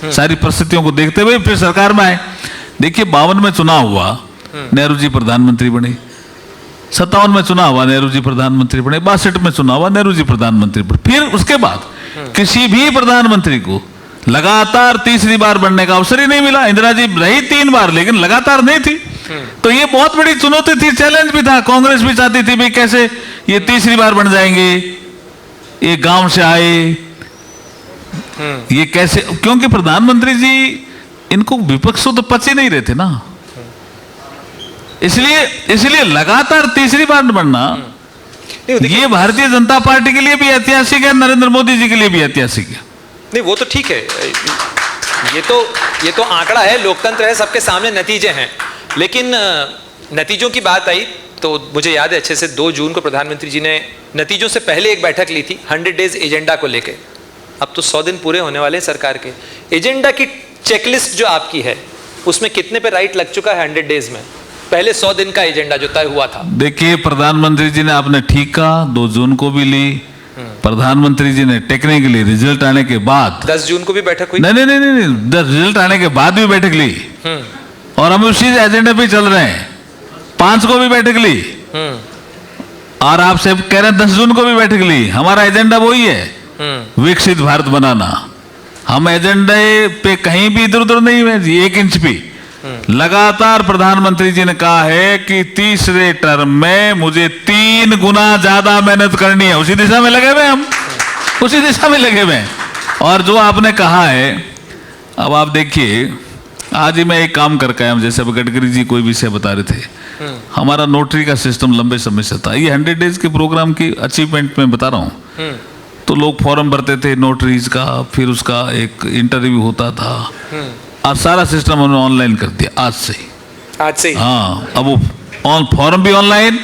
सारी परिस्थितियों को देखते हुए फिर सरकार में आए। देखिए 52 में चुनाव हुआ, नेहरू जी प्रधानमंत्री बने। 57 में चुनाव हुआ, नेहरू जी प्रधानमंत्री बने। 62 में चुनाव हुआ, नेहरू जी प्रधानमंत्री बने। फिर उसके बाद किसी भी प्रधानमंत्री को लगातार तीसरी बार बनने का अवसर ही नहीं मिला। इंदिरा जी रही 3 बार, लेकिन लगातार नहीं थी। तो ये बहुत बड़ी चुनौती थी, चैलेंज भी था। कांग्रेस भी चाहती थी भाई कैसे ये तीसरी बार बन जाएंगे, ये गांव से आए, ये कैसे, क्योंकि प्रधानमंत्री जी इनको विपक्ष तो पच ही नहीं रहे थे ना। इसलिए लगातार तीसरी बार बनना ये भारतीय जनता पार्टी के लिए भी ऐतिहासिक है, नरेंद्र मोदी जी के लिए भी ऐतिहासिक है। नहीं वो तो ठीक है, ये तो आंकड़ा है, लोकतंत्र है, सबके सामने नतीजे हैं। लेकिन नतीजों की बात आई तो मुझे याद है अच्छे से 2 जून को प्रधानमंत्री जी ने नतीजों से पहले एक बैठक ली थी 100 डेज एजेंडा को लेके। अब तो 100 दिन पूरे होने वाले हैं सरकार के। एजेंडा की चेकलिस्ट जो आपकी है उसमें कितने पे राइट लग चुका है 100 डेज में? पहले 100 दिन का एजेंडा जो तय हुआ था। देखिए प्रधानमंत्री जी ने आपने ठीक कहा, 2 जून को भी ली। प्रधानमंत्री जी ने टेक्निकली रिजल्ट आने के बाद 10 जून को भी बैठक हुई। नहीं, रिजल्ट आने के बाद भी बैठक ली और हम उसी एजेंडे पे चल रहे हैं। 5 को भी बैठक ली और आप सब कह रहे हैं 10 जून को भी बैठक ली। हमारा एजेंडा वही है, विकसित भारत बनाना। हम एजेंडे पे कहीं भी इधर उधर नहीं हुए जी, 1 इंच भी। लगातार प्रधानमंत्री जी ने कहा है कि तीसरे टर्म में मुझे 3 गुना ज्यादा मेहनत करनी है। उसी दिशा में लगे हुए हम, उसी दिशा में लगे हुए हैं। और जो आपने कहा है, अब आप देखिए आज ही मैं एक काम करके आया हूं, जैसे अब गडकरी जी कोई विषय बता रहे थे। हमारा नोटरी का सिस्टम लंबे समय से था। ये 100 डेज के प्रोग्राम की अचीवमेंट में बता रहा हूं। तो लोग फॉर्म भरते थे नोटरीज का, फिर उसका एक इंटरव्यू होता था और सारा सिस्टम हमने ऑनलाइन कर दिया आज से ही। हाँ, अब वो फॉर्म भी ऑनलाइन,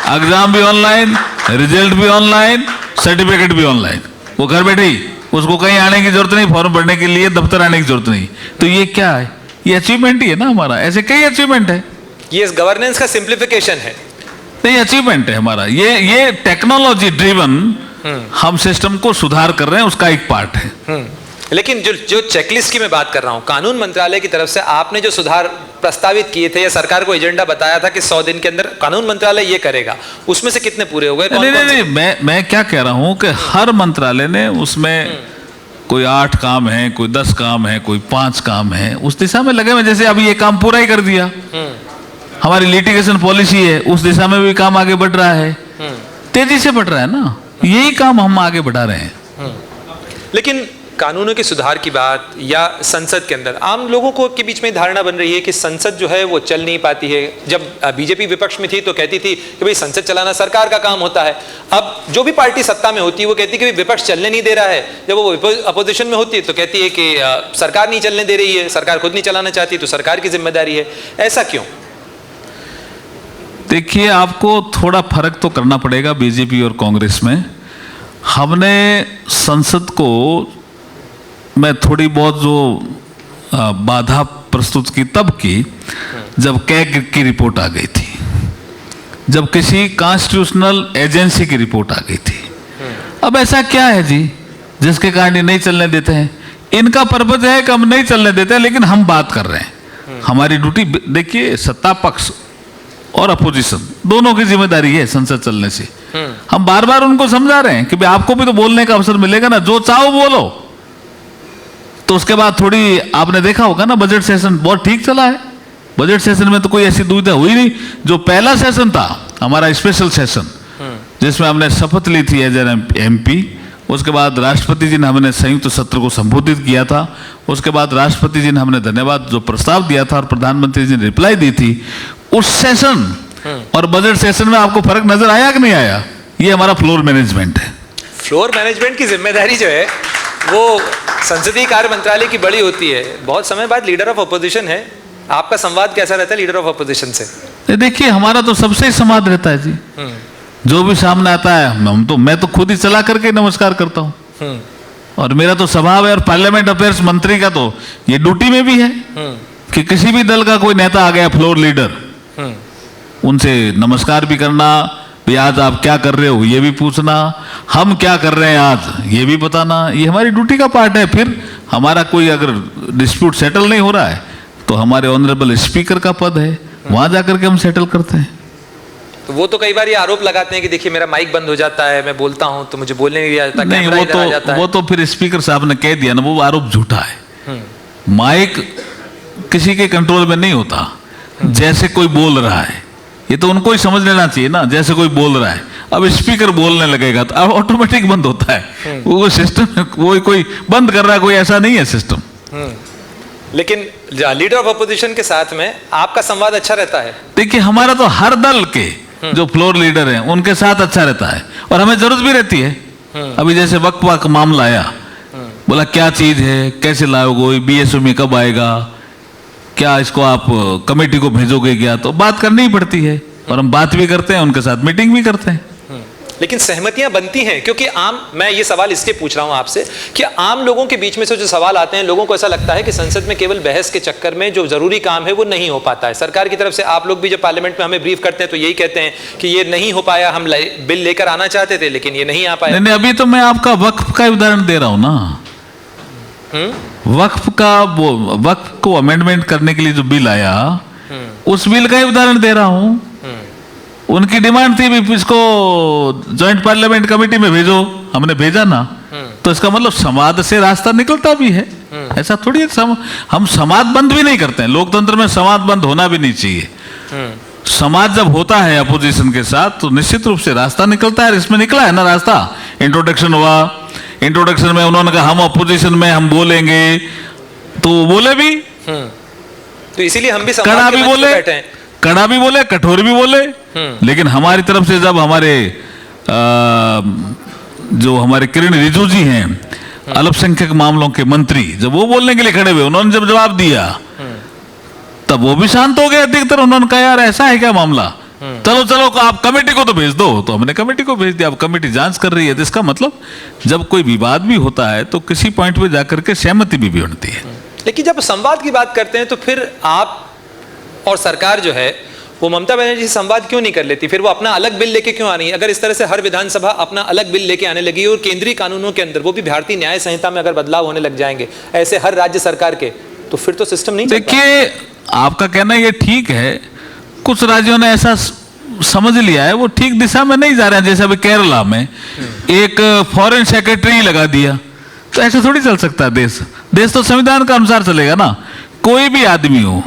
एग्जाम भी ऑनलाइन, रिजल्ट भी ऑनलाइन, सर्टिफिकेट भी ऑनलाइन। वो घर बैठे ही, उसको कहीं आने की जरूरत नहीं, फॉर्म भरने के लिए दफ्तर आने की जरूरत नहीं। तो ये क्या है? ये अचीवमेंट ही है ना हमारा। ऐसे कई अचीवमेंट है। ये इस गवर्नेंस का सिंप्लीफिकेशन है। नहीं, अचीवमेंट है हमारा। ये टेक्नोलॉजी ड्रिवन हम सिस्टम को सुधार कर रहे हैं, उसका एक पार्ट है। लेकिन जो चेकलिस्ट की मैं बात कर रहा हूं, कानून मंत्रालय की तरफ से आपने जो सुधार प्रस्तावित किए थे या सरकार को एजेंडा बताया था कि 100 दिन के अंदर कानून मंत्रालय ये करेगा, उसमें से कितने पूरे हो गए? नहीं, मैं क्या कह रहा हूं कि हर मंत्रालय ने उसमें कोई 8 काम है, कोई 10 काम है, कोई 5 काम है, उस दिशा में लगे हुए। जैसे अभी ये काम पूरा ही कर दिया। हमारी लिटिगेशन पॉलिसी है, उस दिशा में भी काम आगे बढ़ रहा है, तेजी से बढ़ रहा है ना। यही काम हम आगे बढ़ा रहे हैं। लेकिन कानूनों के सुधार की बात या संसद के अंदर आम लोगों को के बीच में धारणा बन रही है कि संसद जो है वो चल नहीं पाती है। जब बीजेपी विपक्ष में थी तो कहती थी कि भाई संसद चलाना सरकार का काम होता है। अब जो भी पार्टी सत्ता में होती है वो कहती है कि विपक्ष चलने नहीं दे रहा है। जब वो अपोजिशन में होती है तो कहती है कि सरकार नहीं चलने दे रही है, सरकार खुद नहीं चलाना चाहती तो सरकार की जिम्मेदारी है। ऐसा क्यों? देखिए आपको थोड़ा फर्क तो करना पड़ेगा बीजेपी और कांग्रेस में। हमने संसद को मैं थोड़ी बहुत जो बाधा प्रस्तुत की तब की जब कैग की रिपोर्ट आ गई थी, जब किसी कॉन्स्टिट्यूशनल एजेंसी की रिपोर्ट आ गई थी। अब ऐसा क्या है जी जिसके कारण ये नहीं चलने देते हैं? इनका पर्पज है कि हम नहीं चलने देते हैं, लेकिन हम बात कर रहे हैं। हमारी ड्यूटी, देखिए सत्ता पक्ष और अपोजिशन दोनों की जिम्मेदारी है संसद चलने से। हम बार बार उनको समझा रहे हैं कि भाई आपको भी तो बोलने का अवसर मिलेगा ना, जो चाहो बोलो। तो उसके बाद थोड़ी आपने देखा होगा ना, बजट सेशन बहुत ठीक चला है। बजट सेशन में तो कोई ऐसी दुविधा हुई नहीं। जो पहला सेशन था हमारा स्पेशल सेशन, जिसमें हमने शपथ ली थी एज एन MP, उसके बाद राष्ट्रपति जी ने हमने संयुक्त सत्र को संबोधित किया था, उसके बाद राष्ट्रपति जी ने हमने धन्यवाद जो प्रस्ताव दिया था और प्रधानमंत्री जी ने रिप्लाई दी थी, उस सेशन और बजट सेशन में आपको फर्क नजर आया कि नहीं आया? ये हमारा फ्लोर मैनेजमेंट है। फ्लोर मैनेजमेंट की जिम्मेदारी जो है वो संसदीय कार्य मंत्रालय की बड़ी होती है। बहुत समय बाद लीडर ऑफ अपोजिशन है, आपका संवाद कैसा रहता है लीडर ऑफ अपोजिशन से? देखिए हमारा तो सबसे ही संवाद रहता है जी। जो भी सामने आता है मैं तो खुद ही चला करके नमस्कार करता हूँ। और मेरा तो स्वभाव है, और पार्लियामेंट अफेयर्स मंत्री का तो ये ड्यूटी में भी है कि किसी भी दल का कोई नेता आ गया, फ्लोर लीडर, उनसे नमस्कार भी करना, भाई आज आप क्या कर रहे हो ये भी पूछना, हम क्या कर रहे हैं आज ये भी बताना, ये हमारी ड्यूटी का पार्ट है। फिर हमारा कोई अगर डिस्प्यूट सेटल नहीं हो रहा है तो हमारे ऑनरेबल स्पीकर का पद है, वहां जाकर के हम सेटल करते हैं। तो वो तो कई बार ये आरोप लगाते हैं कि देखिए मेरा माइक बंद हो जाता है, मैं बोलता हूं तो मुझे बोलने नहीं दिया जाता, नहीं, कैमरा इधर आ जाता वो तो फिर स्पीकर साहब ने कह दिया ना, वो आरोप झूठा है। माइक किसी के कंट्रोल में नहीं होता। जैसे कोई बोल रहा है, ये तो उनको ही समझ लेना चाहिए ना, जैसे कोई बोल रहा है, अब स्पीकर बोलने लगेगा तो अब ऑटोमेटिक बंद होता है। वो सिस्टम कोई बंद कर रहा है, कोई ऐसा नहीं है सिस्टम। लेकिन लीडर ऑफ अपोजिशन के साथ में आपका संवाद अच्छा रहता है। देखिए, हमारा तो हर दल के जो फ्लोर लीडर हैं उनके साथ अच्छा रहता है, और हमें जरूरत भी रहती है। अभी जैसे वक्फ का मामला आया, बोला क्या चीज है, कैसे लाओगे, बीएसओ में कब आएगा, क्या इसको आप कमेटी को भेजोगे क्या, तो बात करनी ही पड़ती है, और हम बात भी करते हैं, उनके साथ मीटिंग भी करते हैं। लेकिन सहमतियां बनती हैं, क्योंकि मैं ये सवाल इसलिए पूछ रहा हूं आपसे कि आम लोगों के बीच में से जो सवाल आते हैं, लोगों को ऐसा लगता है कि संसद में केवल बहस के चक्कर में जो जरूरी काम है वो नहीं हो पाता है। सरकार की तरफ से आप लोग भी जब पार्लियामेंट में हमें ब्रीफ करते हैं तो यही कहते हैं कि ये नहीं हो पाया, हम बिल लेकर आना चाहते थे लेकिन ये नहीं आ पाया। नहीं, अभी तो मैं आपका वक्फ का उदाहरण दे रहा हूं ना। वक्फ को अमेंडमेंट करने के लिए जो बिल आया, उस बिल का ही उदाहरण दे रहा हूं। उनकी डिमांड थी भी इसको जॉइंट पार्लियामेंट कमेटी में भेजो, हमने भेजा ना, तो इसका मतलब संवाद से रास्ता निकलता भी है। ऐसा थोड़ी है हम संवाद बंद भी नहीं करते हैं। लोकतंत्र में संवाद बंद होना भी नहीं चाहिए। समाज जब होता है अपोजिशन के साथ तो निश्चित रूप से रास्ता निकलता है। इसमें निकला है ना रास्ता। इंट्रोडक्शन हुआ, इंट्रोडक्शन में उन्होंने कहा हम अपोजिशन में हम बोलेंगे, तो बोले भी, तो इसीलिए हम भी कड़ा भी बोले, बैठे हैं। कड़ा भी बोले, कठोर भी बोले। लेकिन हमारी तरफ से जब हमारे जो हमारे किरण रिजिजू जी हैं, अल्पसंख्यक मामलों के मंत्री, जब वो बोलने के लिए खड़े हुए, उन्होंने जब जवाब दिया तब वो भी शांत हो गए अधिकतर। उन्होंने कहा यार ऐसा है क्या मामला, चलो चलो आप कमेटी को तो भेज दो। तो हमने कमेटी को भेज दिया, अब कमेटी जांच कर रही है। तो इसका मतलब जब कोई विवाद भी होता है तो किसी पॉइंट पे जाकर के सहमति भी बनती है। लेकिन जब संवाद की बात करते हैं तो फिर आप और सरकार जो है वो ममता बनर्जी से संवाद क्यों नहीं कर लेती? फिर वो अपना अलग बिल लेके क्यों आ रही है? अगर इस तरह से हर विधानसभा अपना अलग बिल लेके आने लगी और केंद्रीय कानूनों के अंदर वो भी भारतीय न्याय संहिता में अगर बदलाव होने लग जाएंगे ऐसे हर राज्य सरकार के, तो फिर तो सिस्टम नहीं चलता। देखिए, आपका कहना ये ठीक है, कुछ राज्यों ने ऐसा समझ लिया है, वो ठीक दिशा में नहीं जा रहे हैं। जैसे अभी केरला में एक फॉरेन सेक्रेटरी लगा दिया, तो ऐसे थोड़ी चल सकता है देश। देश तो संविधान के अनुसार चलेगा ना। कोई भी आदमी हो,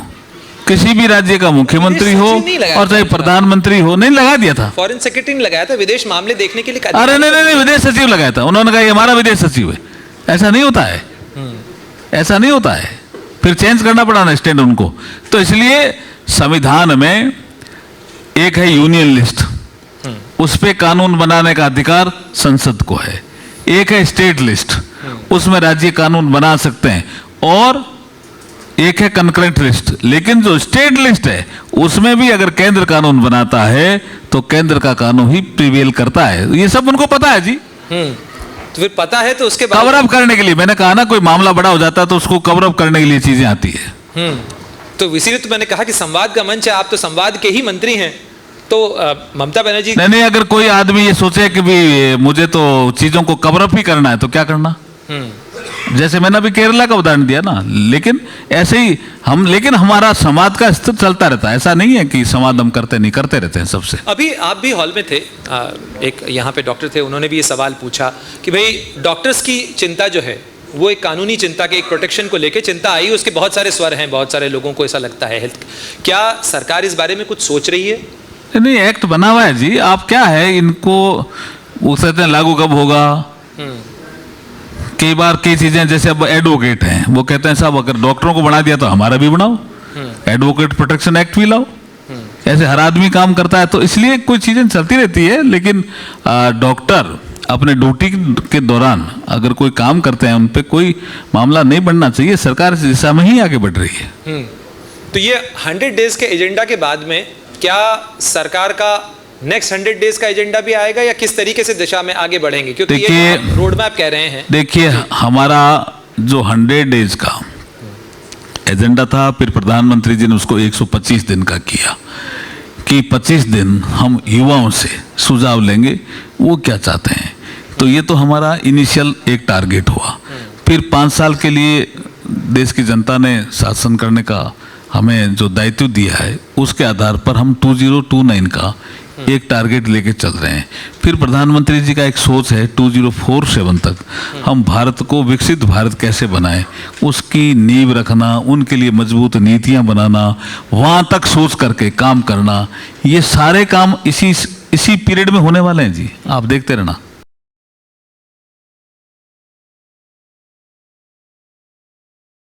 किसी भी राज्य का मुख्यमंत्री हो और चाहे प्रधानमंत्री हो, नहीं लगा दिया था। फॉरेन सेक्रेटरी ने लगाया था, विदेश मामले देखने के लिए। अरे नहीं, विदेश सचिव लगाया था। उन्होंने कहा ये हमारा विदेश सचिव है। ऐसा नहीं होता है, ऐसा नहीं होता है। फिर चेंज करना पड़ा ना स्टैंड उनको। तो इसलिए संविधान में एक है यूनियन लिस्ट, उस पे कानून बनाने का अधिकार संसद को है। एक है स्टेट लिस्ट, उसमें राज्य कानून बना सकते हैं, और एक है कंकरेंट लिस्ट। लेकिन जो स्टेट लिस्ट है उसमें भी अगर केंद्र कानून बनाता है तो केंद्र का कानून ही प्रिवेल करता है। ये सब उनको पता है जी। तो फिर पता है तो उसके बाद कवर अप करने के लिए, मैंने कहा ना, कोई मामला बड़ा हो जाता है तो उसको कवर अप करने के लिए चीजें आती है। तो इसीलिए तो मैंने कहा कि संवाद का मंच है, आप तो संवाद के ही मंत्री हैं। तो ममता बनर्जी नहीं, अगर कोई आदमी ये सोचे कि भी मुझे तो चीजों को कवर अप ही करना है तो क्या करना। जैसे मैंने अभी केरला का उदाहरण दिया ना, लेकिन ऐसे ही लेकिन हमारा संवाद का स्तर चलता रहता है। ऐसा नहीं है कि संवाद हम करते नहीं, करते रहते हैं सबसे। अभी आप भी हॉल में थे, एक यहाँ पे डॉक्टर थे, उन्होंने भी ये सवाल पूछा कि भाई डॉक्टर्स की चिंता जो है वो एक कानूनी चिंता के, एक प्रोटेक्शन को लेके चिंता आई। उसके बहुत सारे स्वर हैं, बहुत सारे लोगों को ऐसा लगता है हेल्थ। क्या सरकार इस बारे में कुछ सोच रही है? नहीं, एक्ट बना हुआ है जी। आप क्या है, इनको वो कहते हैं लागू कब होगा। कई बार कई चीजें, जैसे अब एडवोकेट हैं, वो कहते हैं साहब अगर डॉक्टरों को बना दिया तो हमारा भी बनाओ, एडवोकेट प्रोटेक्शन एक्ट भी लाओ। ऐसे हर आदमी काम करता है, तो इसलिए कोई चीजें चलती रहती है। लेकिन डॉक्टर अपने ड्यूटी के दौरान अगर कोई काम करते हैं, उन पे कोई मामला नहीं बनना चाहिए। सरकार इस दिशा में ही आगे बढ़ रही है। तो ये 100 डेज के एजेंडा के बाद में क्या सरकार का नेक्स्ट 100 डेज का एजेंडा भी आएगा, या किस तरीके से दिशा में आगे बढ़ेंगे? क्योंकि ये रोड मैप कह रहे हैं। देखिए, हमारा जो 100 डेज का एजेंडा था, फिर प्रधानमंत्री जी ने उसको 125 दिन का किया कि 25 दिन हम युवाओं से सुझाव लेंगे वो क्या चाहते हैं। तो ये तो हमारा इनिशियल एक टारगेट हुआ। फिर 5 साल के लिए देश की जनता ने शासन करने का हमें जो दायित्व दिया है, उसके आधार पर हम 2029 का एक टारगेट लेके चल रहे हैं। फिर प्रधानमंत्री जी का एक सोच है 2047 तक हम भारत को विकसित भारत कैसे बनाएं, उसकी नींव रखना, उनके लिए मजबूत नीतियां बनाना, वहाँ तक सोच करके काम करना, ये सारे काम इसी पीरियड में होने वाले हैं जी। आप देखते रहना।